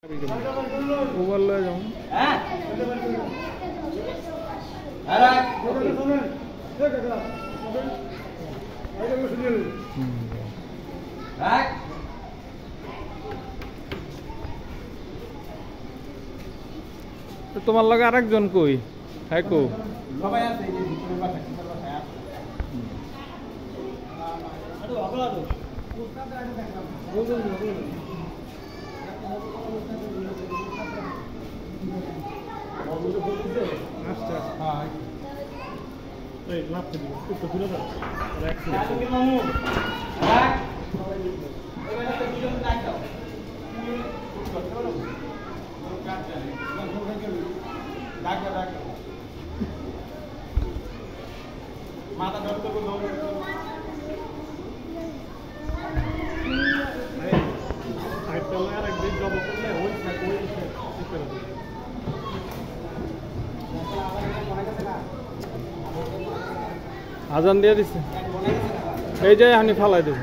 overlay যাও হ্যাঁ তোমার লগে আরেকজন কই হ্যাঁ কো সবাই আছে এই যে ভিতরে বাসা কিনার বাসায় আছে আরে আগলা তো ওস্তাদ আগে দেখলাম আচ্ছা হ্যাঁ এই লাফতে দিও একটু দূরে যাও আর এক মিনিট মামু রাখ এবারে তো দুজন লাগ দাও মাথা ধর তো আজান দিয়ে দিছে এই যে আমি ফালাই দেব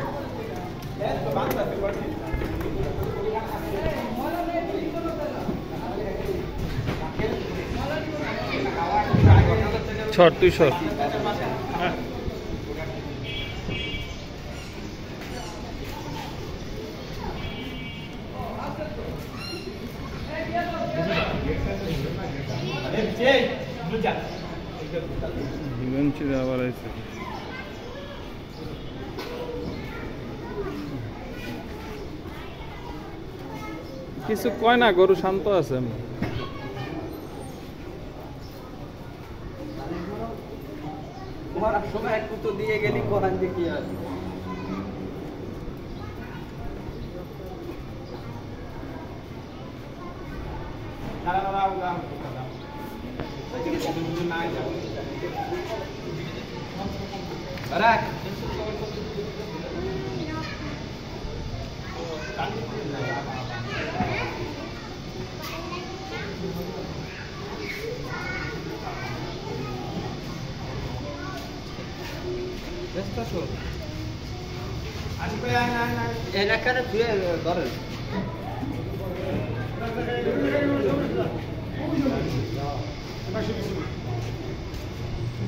ছট তুই সর আবার আছে কিছু কয় না গরু শান্ত আছে সময় একটু তো দিয়ে গেলি কোরআন দিয়ে কি আছে এখানে ফিরে ধরেন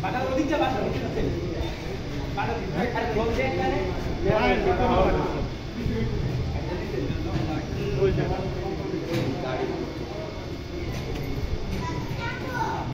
বাটা